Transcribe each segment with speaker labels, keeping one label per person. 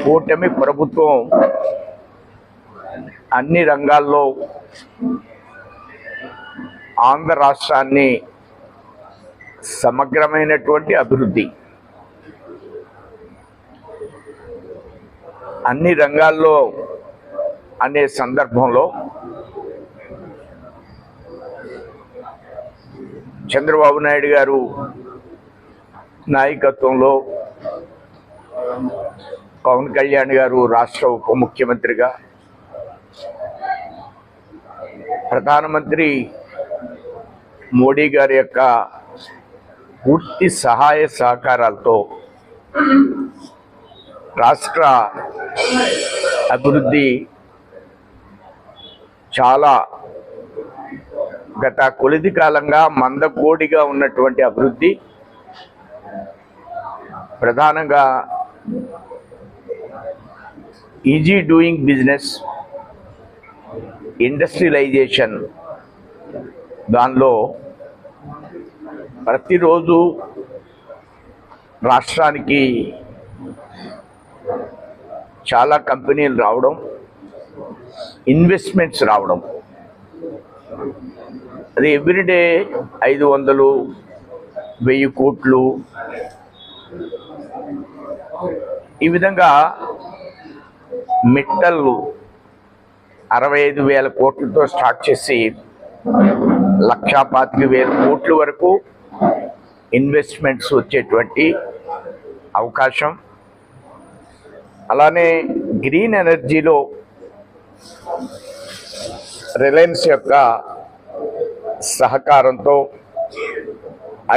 Speaker 1: కూటమి ప్రభుత్వం అన్ని రంగాల్లో ఆంధ్ర రాష్ట్రాన్ని సమగ్రమైనటువంటి అభివృద్ధి అన్ని రంగాల్లో అనే సందర్భంలో చంద్రబాబు నాయుడు గారు నాయకత్వంలో పవన్ కళ్యాణ్ గారు రాష్ట్ర ఉప ముఖ్యమంత్రిగా, ప్రధానమంత్రి మోడీ గారి యొక్క పూర్తి సహాయ సహకారాలతో రాష్ట్ర అభివృద్ధి చాలా గత కొలిది కాలంగా మందకోడిగా ఉన్నటువంటి అభివృద్ధి ప్రధానంగా ఈజీ డూయింగ్ బిజినెస్, ఇండస్ట్రియలైజేషన్, దానిలో ప్రతిరోజు రాష్ట్రానికి చాలా కంపెనీలు రావడం, ఇన్వెస్ట్మెంట్స్ రావడం, అది ఎవ్రీడే 500, 1000 కోట్లు, ఈ విధంగా మిట్టల్ 65,000 కోట్లతో స్టార్ట్ చేసి 1,25,000 కోట్ల వరకు ఇన్వెస్ట్మెంట్స్ వచ్చేటువంటి అవకాశం. అలానే గ్రీన్ ఎనర్జీలో రిలయన్స్ యొక్క సహకారంతో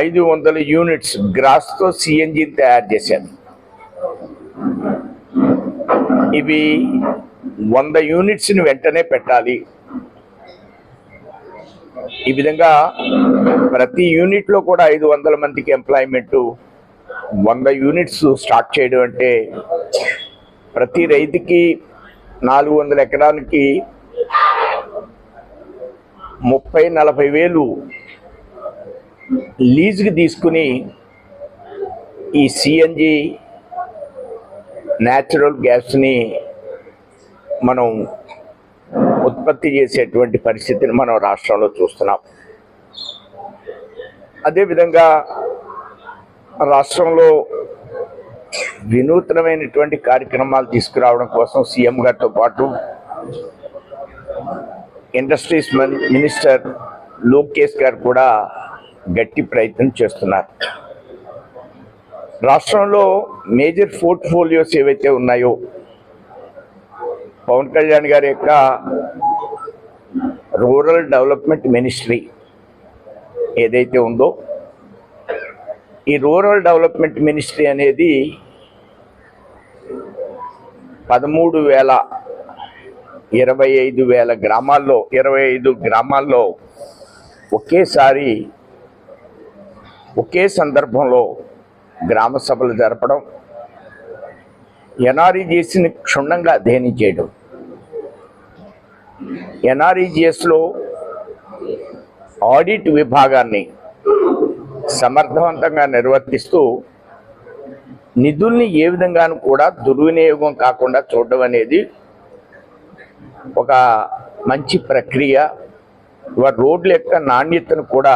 Speaker 1: 500 యూనిట్స్ గ్రాస్తో సిఎన్జిని తయారు చేశారు. ఇవి 100 యూనిట్స్ని వెంటనే పెట్టాలి. ఈ విధంగా ప్రతి యూనిట్లో కూడా 500 మందికి ఎంప్లాయ్మెంటు, 100 యూనిట్స్ స్టార్ట్ చేయడం అంటే ప్రతి రైతుకి 400 ఎకరానికి 30-40 వేలు లీజుకి తీసుకుని ఈ సిఎన్జి న్యాచురల్ గ్యాస్ని మనం ఉత్పత్తి చేసేటువంటి పరిస్థితిని మనం రాష్ట్రంలో చూస్తున్నాం. అదేవిధంగా రాష్ట్రంలో వినూత్నమైనటువంటి కార్యక్రమాలు తీసుకురావడం కోసం సీఎం గారితో పాటు ఇండస్ట్రీస్ మినిస్టర్ లోకేష్ గారు కూడా గట్టి ప్రయత్నం చేస్తున్నారు. రాష్ట్రంలో మేజర్ పోర్ట్ఫోలియోస్ ఏవైతే ఉన్నాయో, పవన్ కళ్యాణ్ గారి యొక్క రూరల్ డెవలప్మెంట్ మినిస్ట్రీ ఏదైతే ఉందో, ఈ రూరల్ డెవలప్మెంట్ మినిస్ట్రీ అనేది 25,000 గ్రామాల్లో 25 గ్రామాల్లో ఒకేసారి ఒకే సందర్భంలో గ్రామ సభలు జరపడం, ఎన్ఆర్ఈజిఎస్ని క్షుణ్ణంగా అధ్యయనం చేయడం, ఎన్ఆర్ఈజిఎస్లో ఆడిట్ విభాగాన్ని సమర్థవంతంగా నిర్వర్తిస్తూ నిధుల్ని ఏ విధంగానూ కూడా దుర్వినియోగం కాకుండా చూడడం అనేది ఒక మంచి ప్రక్రియ. రోడ్ల యొక్క నాణ్యతను కూడా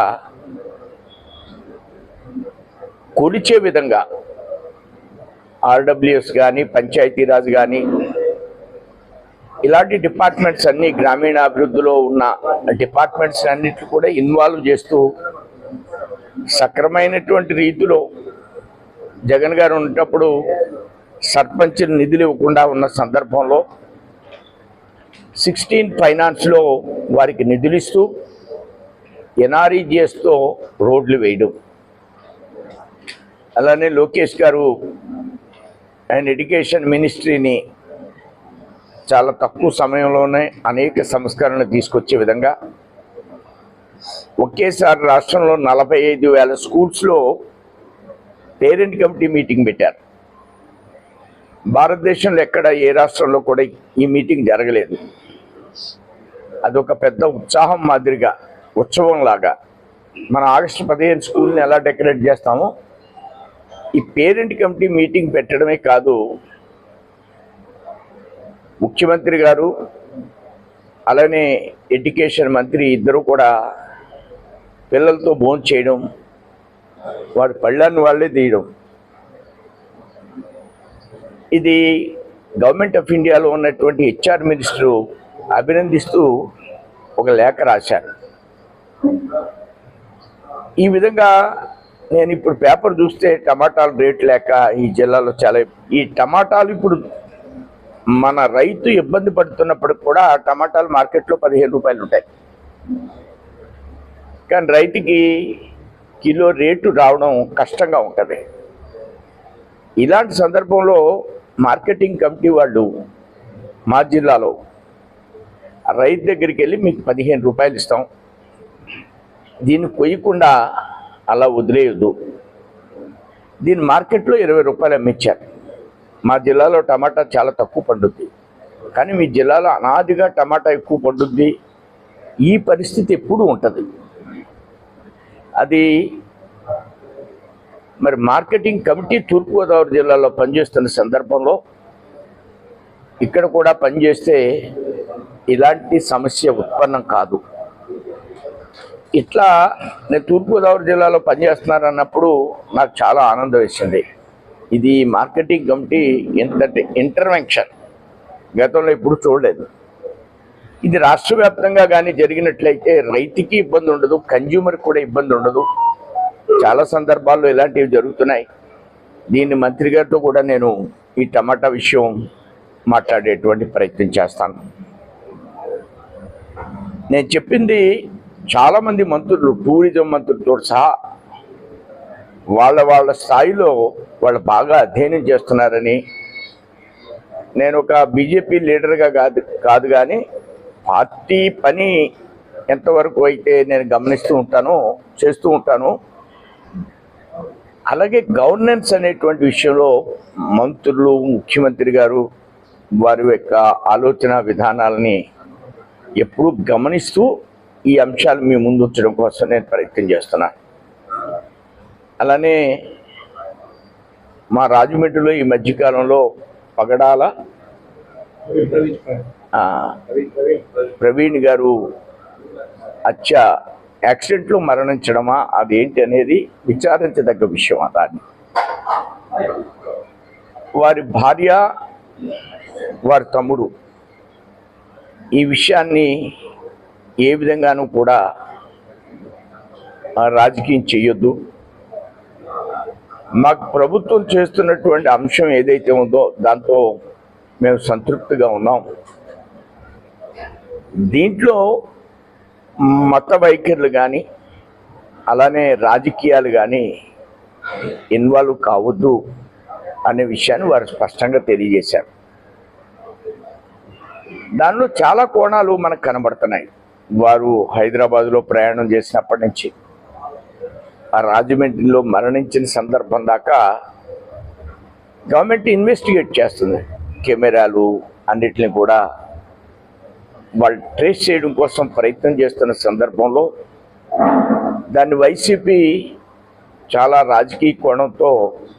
Speaker 1: కొలిచే విధంగా ఆర్డబ్ల్యూఎస్ కానీ, పంచాయతీరాజ్ కానీ, ఇలాంటి డిపార్ట్మెంట్స్ అన్నీ, గ్రామీణాభివృద్ధిలో ఉన్న డిపార్ట్మెంట్స్ అన్నిటిని కూడా ఇన్వాల్వ్ చేస్తూ సక్రమైనటువంటి రీతిలో జగన్ గారు ఉన్నప్పుడు సర్పంచ్ నిధులు ఇవ్వకుండా ఉన్న సందర్భంలో 16 ఫైనాన్స్లో వారికి నిధులు ఇస్తూ ఎన్ఆర్ఈజిఎస్తో రోడ్లు వేయడం. అలానే లోకేష్ గారు ఆయన ఎడ్యుకేషన్ మినిస్ట్రీని చాలా తక్కువ సమయంలోనే అనేక సంస్కరణలు తీసుకొచ్చే విధంగా ఒకేసారి రాష్ట్రంలో 45,000 స్కూల్స్లో పేరెంట్ కమిటీ మీటింగ్ పెట్టారు. భారతదేశంలో ఎక్కడ ఏ రాష్ట్రంలో కూడా ఈ మీటింగ్ జరగలేదు. అదొక పెద్ద ఉత్సాహం మాదిరిగా, ఉత్సవంలాగా. మన ఆగస్టు 15 స్కూల్ని ఎలా డెకరేట్ చేస్తామో ఈ పేరెంట్ కమిటీ మీటింగ్ పెట్టడమే కాదు, ముఖ్యమంత్రి గారు అలానే ఎడ్యుకేషన్ మంత్రి ఇద్దరు కూడా పిల్లలతో భోజనం చేయడం, వారి పళ్ళాన్ని వాళ్ళే తీయడం, ఇది గవర్నమెంట్ ఆఫ్ ఇండియాలో ఉన్నటువంటి హెచ్ఆర్ మినిస్టరు అభినందిస్తూ ఒక లేఖ రాశారు. ఈ విధంగా నేను ఇప్పుడు పేపర్ చూస్తే టమాటాలు రేట్ లేక ఈ జిల్లాలో ఈ టమాటాలు ఇప్పుడు మన రైతు ఇబ్బంది పడుతున్నప్పటికి కూడా టమాటాలు మార్కెట్లో 15 రూపాయలు ఉంటాయి. కానీ రైతుకి కిలో రేటు రావడం కష్టంగా ఉంటుంది. ఇలాంటి సందర్భంలో మార్కెటింగ్ కమిటీ వాళ్ళు మా జిల్లాలో రైతు దగ్గరికి వెళ్ళి మీకు 15 రూపాయలు ఇస్తాం, దీన్ని కొయ్యకుండా అలా వదిలేయద్దు, దీన్ని మార్కెట్లో 20 రూపాయలు అమ్మించారు. మా జిల్లాలో టమాటా చాలా తక్కువ పండుద్ది, కానీ మీ జిల్లాలో అనాదిగా టమాటా ఎక్కువ పండుద్ది. ఈ పరిస్థితి ఎప్పుడూ ఉంటుంది. అది మరి మార్కెటింగ్ కమిటీ తూర్పుగోదావరి జిల్లాలో పనిచేస్తున్న సందర్భంలో ఇక్కడ కూడా పనిచేస్తే ఇలాంటి సమస్య ఉత్పన్నం కాదు. ఇట్లా నేను తూర్పుగోదావరి జిల్లాలో పనిచేస్తున్నాను అన్నప్పుడు నాకు చాలా ఆనందం వేసింది. ఇది మార్కెటింగ్ కమిటీ ఎంతటి ఇంటర్వెన్షన్ గతంలో ఎప్పుడు చూడలేదు. ఇది రాష్ట్ర వ్యాప్తంగా కానీ జరిగినట్లయితే రైతుకి ఇబ్బంది ఉండదు, కన్జ్యూమర్కి కూడా ఇబ్బంది ఉండదు. చాలా సందర్భాల్లో ఇలాంటివి జరుగుతున్నాయి. దీన్ని మంత్రి గారితో కూడా నేను ఈ టమాటా విషయం మాట్లాడేటువంటి ప్రయత్నం చేస్తాను. నేను చెప్పింది చాలామంది మంత్రులు, టూరిజం మంత్రులతో సహా వాళ్ళ స్థాయిలో వాళ్ళు బాగా అధ్యయనం చేస్తున్నారని, నేను ఒక బీజేపీ లీడర్గా కాదు కానీ పార్టీ పని ఎంతవరకు అయితే నేను గమనిస్తూ ఉంటానో చేస్తూ ఉంటాను. అలాగే గవర్నెన్స్ అనేటువంటి విషయంలో మంత్రులు, ముఖ్యమంత్రి గారు వారి యొక్క ఆలోచన విధానాలని ఎప్పుడూ గమనిస్తూ ఈ అంశాలు మీ ముందు ఉంచడం కోసం నేను ప్రయత్నం చేస్తున్నాను. అలానే మా రాజమండ్రిలో ఈ మధ్యకాలంలో పగడాల ప్రవీణ్ గారు యాక్సిడెంట్లో మరణించడమా అదేంటి అనేది విచారించదగ్గ విషయం. దాన్ని వారి భార్య, వారి తమ్ముడు ఈ విషయాన్ని ఏ విధంగానూ కూడా రాజకీయం చేయొద్దు. మాకు ప్రభుత్వం చేస్తున్నటువంటి అంశం ఏదైతే ఉందో దాంతో మేము సంతృప్తిగా ఉన్నాం. దీంట్లో మత వైఖరులు కానీ అలానే రాజకీయాలు కానీ ఇన్వాల్వ్ కావద్దు అనే విషయాన్ని వారు స్పష్టంగా తెలియజేశారు. దానిలో చాలా కోణాలు మనకు కనబడుతున్నాయి. వారు హైదరాబాదులో ప్రయాణం చేసినప్పటి నుంచి ఆ రాజమండ్రిలో మరణించిన సందర్భం దాకా గవర్నమెంట్ ఇన్వెస్టిగేట్ చేస్తుంది. కెమెరాలు అన్నిటిని కూడా వాళ్ళు ట్రేస్ చేయడం కోసం ప్రయత్నం చేస్తున్న సందర్భంలో దాన్ని వైసీపీ చాలా రాజకీయ కోణంతో,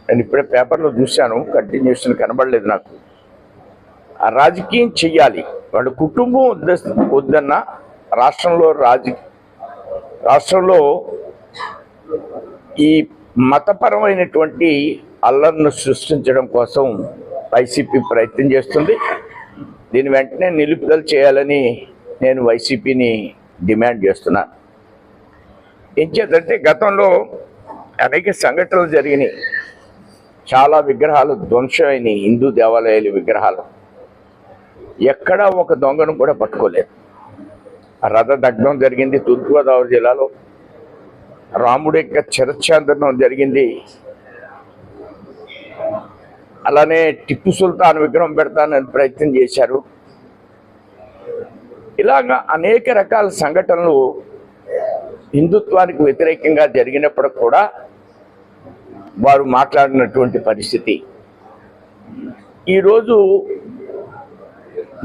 Speaker 1: నేను ఇప్పుడే పేపర్లో చూశాను, కంటిన్యూషన్ కనబడలేదు నాకు. ఆ రాజకీయం చెయ్యాలి, వాళ్ళ కుటుంబం వద్దన్న రాష్ట్రంలో ఈ మతపరమైనటువంటి అల్లర్ను సృష్టించడం కోసం వైసీపీ ప్రయత్నం చేస్తుంది. దీని వెంటనే నిలుపుదల చేయాలని నేను వైసీపీని డిమాండ్ చేస్తున్నాను. ఏం చేద్దంటే గతంలో అనేక సంఘటనలు జరిగినాయి. చాలా విగ్రహాలు ధ్వంసమైనవి, హిందూ దేవాలయాల విగ్రహాలు. ఎక్కడా ఒక దొంగను కూడా పట్టుకోలేదు. రథ దగ్ధం జరిగింది తూర్పుగోదావరి జిల్లాలో. రాముడి యొక్క చిరఛాందనం జరిగింది. అలానే టిప్పు సుల్తాన్ విగ్రహం పెడతానని ప్రయత్నం చేశారు. ఇలాగా అనేక రకాల సంఘటనలు హిందుత్వానికి వ్యతిరేకంగా జరిగినప్పుడు కూడా వారు మాట్లాడినటువంటి పరిస్థితి. ఈరోజు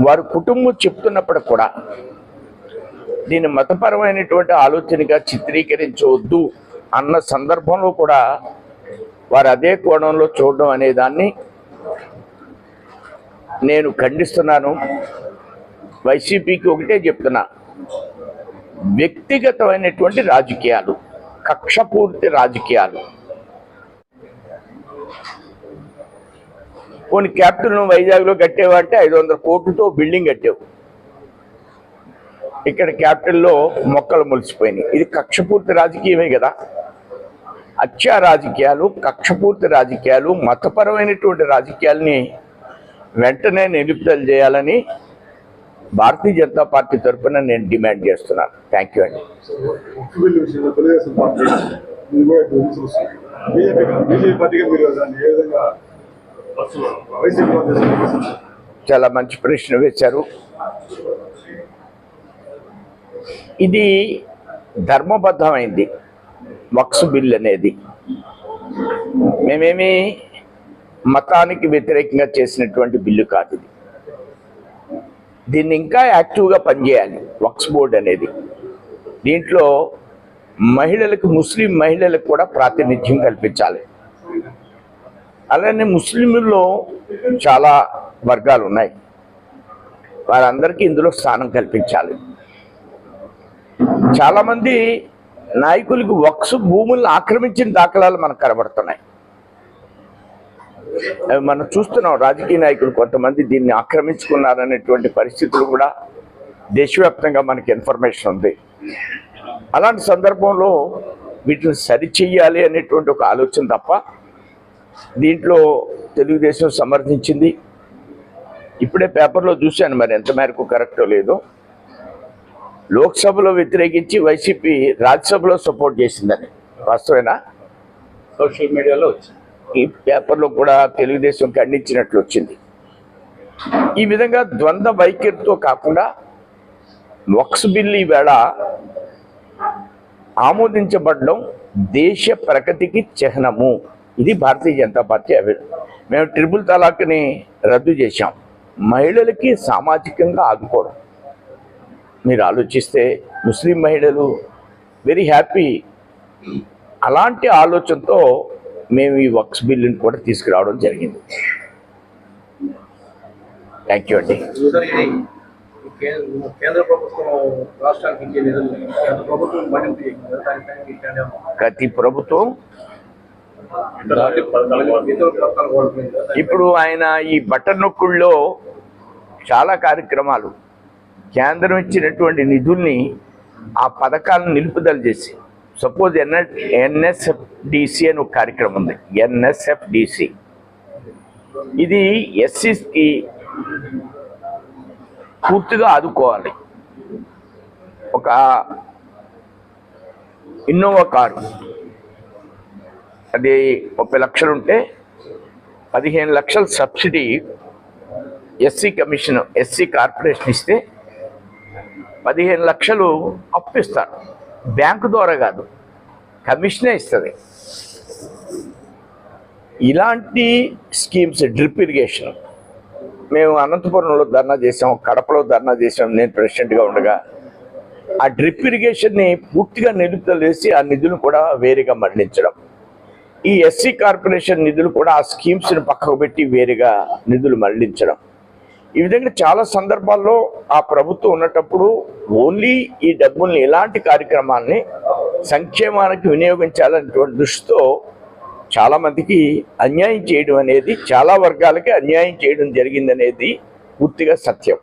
Speaker 1: వారి కుటుంబం చెప్తున్నప్పుడు కూడా దీన్ని మతపరమైనటువంటి ఆలోచనగా చిత్రీకరించవద్దు అన్న సందర్భంలో కూడా వారు అదే కోణంలో చూడడం అనే దాన్ని నేను ఖండిస్తున్నాను. వైసీపీకి ఒకటే చెప్తున్నా, వ్యక్తిగతమైనటువంటి రాజకీయాలు, కక్షపూర్తి రాజకీయాలు. కొన్ని క్యాపిటల్ వైజాగ్లో కట్టేవంటే 500 కోట్లతో బిల్డింగ్ కట్టావు, ఇక్కడ క్యాపిటల్లో మొక్కలు మొలిచిపోయినాయి. ఇది కక్షపూర్తి రాజకీయమే కదా. హత్యా రాజకీయాలు, కక్షపూర్తి రాజకీయాలు, మతపరమైనటువంటి రాజకీయాల్ని వెంటనే నిలుపుదల చేయాలని భారతీయ జనతా పార్టీ తరఫున నేను డిమాండ్ చేస్తున్నాను. థ్యాంక్ యూ అండి. చాలా మంచి ప్రశ్న వేశారు. ఇది ధర్మబద్ధమైంది వక్ఫ్ బిల్ అనేది. మేమేమి మతానికి వ్యతిరేకంగా చేసినటువంటి బిల్లు కాదు ఇది. దీన్ని ఇంకా యాక్టివ్గా పనిచేయాలి వక్ఫ్ బోర్డ్ అనేది. దీంట్లో మహిళలకు, ముస్లిం మహిళలకు కూడా ప్రాతినిధ్యం కల్పించాలి. అలానే ముస్లింల్లో చాలా వర్గాలు ఉన్నాయి, వారందరికీ ఇందులో స్థానం కల్పించాలి. చాలామంది నాయకులకు వక్ఫ్ భూములను ఆక్రమించిన దాఖలాలు మనకు కనబడుతున్నాయి. మనం చూస్తున్నాం, రాజకీయ నాయకులు కొంతమంది దీన్ని ఆక్రమించుకున్నారనేటువంటి పరిస్థితులు కూడా దేశవ్యాప్తంగా మనకి ఇన్ఫర్మేషన్ ఉంది. అలాంటి సందర్భంలో వీటిని సరిచెయ్యాలి అనేటువంటి ఒక ఆలోచన తప్ప దీంట్లో తెలుగుదేశం సమర్థించింది. ఇప్పుడే పేపర్లో చూశాను, మరి ఎంత మేరకు కరెక్టో లేదో. లోక్సభలో వ్యతిరేకించి వైసీపీ రాజ్యసభలో సపోర్ట్ చేసిందని వాస్తవేనా?
Speaker 2: సోషల్ మీడియాలో వచ్చింది,
Speaker 1: ఈ పేపర్లో కూడా తెలుగుదేశం ఖండించినట్లు వచ్చింది. ఈ విధంగా ద్వంద్వ వైఖరితో కాకుండా వక్ఫ్ బిల్ ఈవేళ ఆమోదించబడడం దేశ ప్రగతికి చిహ్నము. ఇది భారతీయ జనతా పార్టీ మేము ట్రిపుల్ తలాక్ని రద్దు చేశాం. మహిళలకి సామాజికంగా ఆదుకోవడం. మీరు ఆలోచిస్తే ముస్లిం మహిళలు వెరీ హ్యాపీ. అలాంటి ఆలోచనతో మేము ఈ వక్ఫ్ బిల్లుని కూడా తీసుకురావడం జరిగింది. థ్యాంక్ యూ అండి.
Speaker 2: కేంద్ర ప్రభుత్వం రాష్ట్రానికి ఇచ్చే నిధులు కేంద్ర ప్రభుత్వం మరింత
Speaker 1: ప్రతి ప్రభుత్వం ఇప్పుడు ఆయన ఈ బటన్ నొక్కుల్లో చాలా కార్యక్రమాలు కేంద్రం ఇచ్చినటువంటి నిధుల్ని ఆ పథకాలను నిలుపుదల చేసి, సపోజ్ ఎన్ఎస్ఎఫ్డిసి అని ఒక కార్యక్రమం ఉంది. ఎన్ఎస్ఎఫ్డిసి ఇది ఎస్సీకి పూర్తిగా ఆదుకోవాలి. ఒక ఇన్నోవా కారు అది 30 లక్షలు ఉంటే 15 లక్షల subsidy SC commission, SC corporation ఇస్తే 15 లక్షలు అప్పిస్తారు. బ్యాంకు ద్వారా కాదు, కమిషనే ఇస్తుంది. ఇలాంటి స్కీమ్స్, డ్రిప్ ఇరిగేషన్ మేము అనంతపురంలో ధర్నా చేసాం, కడపలో ధర్నా చేసాం నేను ప్రెసిడెంట్గా ఉండగా. ఆ డ్రిప్ ఇరిగేషన్ని పూర్తిగా నిలుపుదల చేసి ఆ నిధులు కూడా వేరేగా మళ్లించడం. ఈ ఎస్సీ కార్పొరేషన్ నిధులు కూడా ఆ స్కీమ్స్ని పక్కకు పెట్టి వేరేగా నిధులు మళ్లించడం. ఈ విధంగా చాలా సందర్భాల్లో ఆ ప్రభుత్వం ఉన్నటప్పుడు ఓన్లీ ఈ డబ్బుల్ని, ఇలాంటి కార్యక్రమాల్ని సంక్షేమానికి వినియోగించాలనేటువంటి దృష్టితో చాలామందికి అన్యాయం చేయడం అనేది, చాలా వర్గాలకి అన్యాయం చేయడం జరిగిందనేది పూర్తిగా సత్యం.